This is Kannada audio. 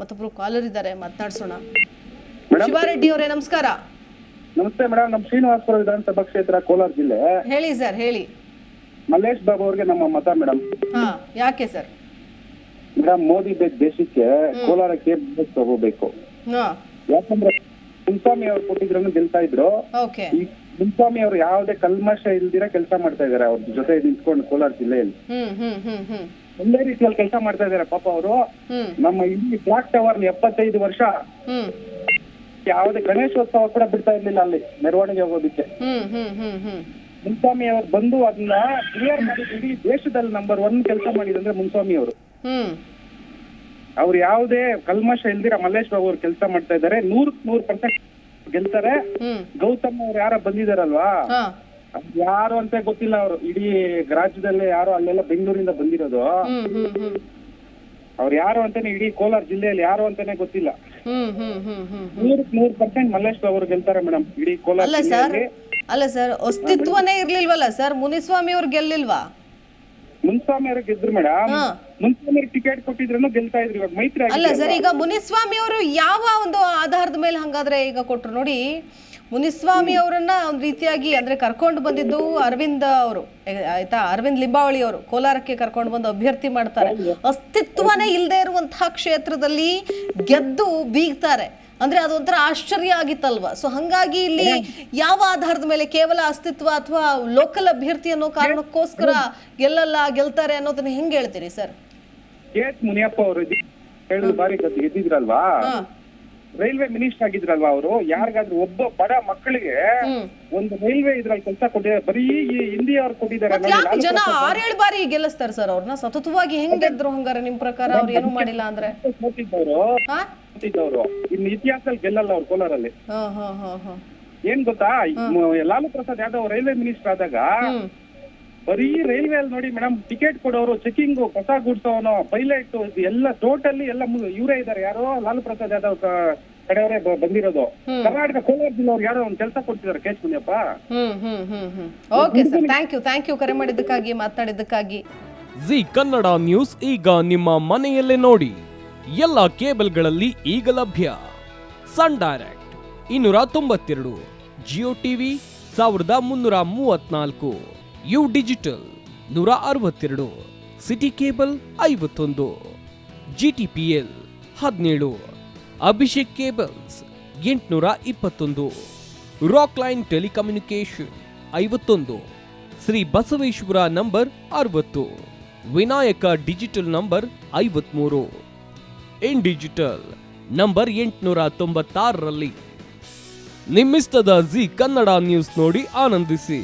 ಮತ್ತೊಬ್ರು ಕಾಲರ್ ಇದ್ದಾರೆ, ಮಾತನಾಡ್ಸೋಣ. ಮೇಡಮ್ ಶಿವಾರೆಡ್ಡಿ ಅವರೇ ನಮಸ್ಕಾರ. ನಮಸ್ತೆ ಮೇಡಮ್. ನಮ್ಮ ಶ್ರೀನಿವಾಸಪುರ ವಿಧಾನಸಭಾ ಕ್ಷೇತ್ರ ಕೋಲಾರ ಜಿಲ್ಲೆ. ಹೇಳಿ ಸರ್, ಹೇಳಿ. ಮಲ್ಲೇಶ್ ಬಾಬು ಅವ್ರಿಗೆ ನಮ್ಮ ಮತ ಮೇಡಮ್. ಹಾ, ಯಾಕೆ ಸರ್? ಮೇಡಮ್, ಮೋದಿ ದೇಶಕ್ಕೆ ಕೋಲಾರಕ್ಕೆ ತಗೋಬೇಕು. ಹಾ, ಯಾಕಂದ್ರೆ ಮುನ್ಸ್ವಾಮಿ ಅವ್ರು ಕೊಟ್ಟಿದ್ರನ್ನು ಗೆಲ್ತಾ ಇದ್ರು. ಓಕೆ. ಈ ಮುನ್ಸ್ವಾಮಿ ಅವರು ಯಾವುದೇ ಕಲ್ಮಶ ಇಲ್ದಿರ ಕೆಲಸ ಮಾಡ್ತಾ ಇದಾರೆ. ಅವ್ರ ಜೊತೆ ನಿಂತ್ಕೊಂಡು ಕೋಲಾರ ಜಿಲ್ಲೆಯಲ್ಲಿ ಒಳ್ಳೆ ರೀತಿಯಲ್ಲಿ ಕೆಲಸ ಮಾಡ್ತಾ ಇದಾರೆ ಪಾಪ ಅವರು. ನಮ್ಮ ಇಲ್ಲಿ ಬ್ಲಾಕ್ ಟವರ್ 75 ವರ್ಷ ಯಾವುದೇ ಗಣೇಶೋತ್ಸವ ಕೂಡ ಬಿಡ್ತಾ ಇರ್ಲಿಲ್ಲ ಅಲ್ಲಿ ಮೆರವಣಿಗೆ ಹೋಗೋದಕ್ಕೆ. ಮುನ್ಸ್ವಾಮಿ ಅವರು ಬಂದು ಅದನ್ನ ಕ್ಲಿಯರ್ ಮಾಡಿ ಇಡೀ ದೇಶದಲ್ಲಿ ನಂಬರ್ 1 ಕೆಲಸ ಮಾಡಿದಂದ್ರೆ ಮುನ್ಸ್ವಾಮಿ ಅವರು. ಅವ್ರು ಯಾವುದೇ ಕಲ್ಮಶ ಇಲ್ದಿರ ಮಲ್ಲೇಶ್ ಬಾಬು ಅವ್ರು ಕೆಲಸ ಮಾಡ್ತಾ ಇದ್ದಾರೆ. 100% ಗೆಲ್ತಾರೆ. ಗೌತಮ್ ಅವ್ರು ಯಾರ ಬಂದಿದಾರಲ್ವಾ, ಯಾರು ಅಂತ ಗೊತ್ತಿಲ್ಲ. ಅವರು ಇಡೀ ರಾಜ್ಯದಲ್ಲೇ ಯಾರು, ಅಲ್ಲೆಲ್ಲ ಬೆಂಗಳೂರಿಂದ ಬಂದಿರೋದು. ಅವ್ರು ಯಾರು ಅಂತಾನೆ ಇಡೀ ಕೋಲಾರ ಜಿಲ್ಲೆಯಲ್ಲಿ ಯಾರು ಅಂತಾನೆ ಗೊತ್ತಿಲ್ಲ. 100% ಮಲ್ಲೇಶ್ ಬಾಬು ಅವ್ರು ಗೆಲ್ತಾರೆ ಮೇಡಮ್ ಇಡೀ ಕೋಲಾರ ಜಿಲ್ಲೆಯಲ್ಲಿ. ಅಲ್ಲ ಸರ್, ಅಸ್ತಿತ್ವನೇ ಇರ್ಲಿಲ್ವಲ್ಲ ಸರ್, ಮುನಿಸ್ವಾಮಿ ಅವ್ರು ಗೆಲ್ಲಿಲ್ವಾ? ಮುನ್ಸ್ವಾಮಿ ಅವ್ರಿಗೆ ಗೆದ್ರು ಮೇಡಮ್. ಮುನ್ಸ್ವಾಮಿ ಟಿಕೆಟ್ ಕೊಟ್ಟಿದ್ರು ಗೆಲ್ತಾ ಇದ್ರು. ಇವಾಗ ಮೈತ್ರಿ ಅಲ್ಲ ಸರ್, ಈಗ ಮುನಿಸ್ವಾಮಿ ಅವರು ಯಾವ ಒಂದು ಆಧಾರದ ಮೇಲೆ ಹಂಗಾದ್ರೆ ಈಗ ಕೊಟ್ರು ನೋಡಿ? ಮುನಿಸ್ವಾಮಿ ಅವರನ್ನ ಒಂದ್ ರೀತಿಯಾಗಿ ಅಂದ್ರೆ ಕರ್ಕೊಂಡು ಬಂದಿದ್ದು ಅರವಿಂದ್ ಅವರು, ಆಯ್ತಾ, ಅರವಿಂದ್ ಲಿಂಬಾವಳಿ ಅವರು ಕೋಲಾರಕ್ಕೆ ಕರ್ಕೊಂಡು ಬಂದು ಅಭ್ಯರ್ಥಿ ಮಾಡ್ತಾರೆ. ಅಸ್ತಿತ್ವನೇ ಇಲ್ಲದೆ ಇರುವಂತಹ ಕ್ಷೇತ್ರದಲ್ಲಿ ಗೆದ್ದು ಬೀಗ್ತಾರೆ ಅಂದ್ರೆ ಅದೊಂಥರ ಆಶ್ಚರ್ಯ ಆಗಿತ್ತಲ್ವಾ? ಸೊ ಹಂಗಾಗಿ ಇಲ್ಲಿ ಯಾವ ಆಧಾರದ ಮೇಲೆ, ಕೇವಲ ಅಸ್ತಿತ್ವ ಅಥವಾ ಲೋಕಲ್ ಅಭ್ಯರ್ಥಿ ಅನ್ನೋ ಕಾರಣಕ್ಕೋಸ್ಕರ ಗೆಲ್ತಾರೆ ಅನ್ನೋದನ್ನ ಹೆಂಗ್ ಹೇಳ್ತೀರಿ ಸರ್? ಮುನಿಯಪ್ಪ ಅವರು 7 ಬಾರಿ ಗೆದ್ದಿದ್ರಲ್ವಾ, ರೈಲ್ವೆ ಮಿನಿಸ್ಟರ್ ಆಗಿದ್ರಲ್ವಾ ಅವರು. ಯಾರಿಗಾದ್ರೂ ಒಬ್ಬ ಬಡ ಮಕ್ಕಳಿಗೆ ಒಂದು ರೈಲ್ವೆ ಇದ್ರಲ್ಲಿ ಕೆಲಸ ಕೊಟ್ಟಿದ್ದಾರೆ. ಬರೀ ಹಿಂದಿ ಅವ್ರು ಕೊಟ್ಟಿದ್ದಾರೆ. ಯಾಕೆ ಜನ 6-7 ಬಾರಿ ಗೆಲ್ಲಿಸ್ತಾರೆ ಸರ್ ಅವ್ರನ್ನ? ಸತತವಾಗಿ ಹೆಂಗ್ ಗೆದ್ರು ಹಂಗಾರೆ ನಿಮ್ ಪ್ರಕಾರ? ಅವ್ರು ಏನು ಮಾಡಿಲ್ಲ ಅಂದ್ರೆ ಸೋತಿದ್ದವರು ಇನ್ನು ಇತಿಹಾಸದಲ್ಲಿ ಗೆಲ್ಲಲ್ಲ ಅವ್ರು ಕೋಲಾರಲ್ಲಿ. ಏನ್ ಗೊತ್ತಾ, ಲಾಲು ಪ್ರಸಾದ್ ಯಾದವ್ ರೈಲ್ವೆ ಮಿನಿಸ್ಟರ್ ಆದಾಗ ಬರೀ ರೈಲ್ವೆ ಅಲ್ಲಿ ನೋಡಿ ಮೇಡಮ್, ಟಿಕೆಟ್ ಕೊಡೋರು, ಚೆಕಿಂಗ್, ಕಸ ಗುಡ್ಸೋನು, ಪೈಲಟ್, ಎಲ್ಲ ಟೋಟಲಿ ಎಲ್ಲ ಇವರೇ ಇದಾರೆ. ಯಾರೋ ಲಾಲು ಪ್ರಸಾದ್ ಯಾದವ್ ಕಡೆಯವರೇ ಬಂದಿರೋದು. ಕರ್ನಾಟಕ ಕೋಲಾರ ಜಿಲ್ಲೆ ಅವ್ರು ಯಾರೋ ಒಂದು ಕೆಲಸ ಕೊಡ್ತಿದ್ದಾರೆ, K. Muniyappa. Okay sir, thank you ಕರೆ ಮಾಡಿದ್ದಕ್ಕಾಗಿ, ಮಾತನಾಡಿದ್ದಕ್ಕಾಗಿ. ಜಿ ಕನ್ನಡ ನ್ಯೂಸ್ ಈಗ ನಿಮ್ಮ ಮನೆಯಲ್ಲೇ ನೋಡಿ. ಎಲ್ಲ ಕೇಬಲ್ಗಳಲ್ಲಿ ಈಗ ಲಭ್ಯ. Sun direct 292, Jio TV 1334, U digital 162, city cable 51, GTPL 17, Abhishek cables 821, rock line telecommunication 51, Shri Basaveshwara number 60, Vinayaka digital number 53, in digital number 896ರಲ್ಲಿ. ನಿಮ್ಮಿಸ್ತದ ಜಿ ಕನ್ನಡ ನ್ಯೂಸ್ ನೋಡಿ ಆನಂದಿಸಿ.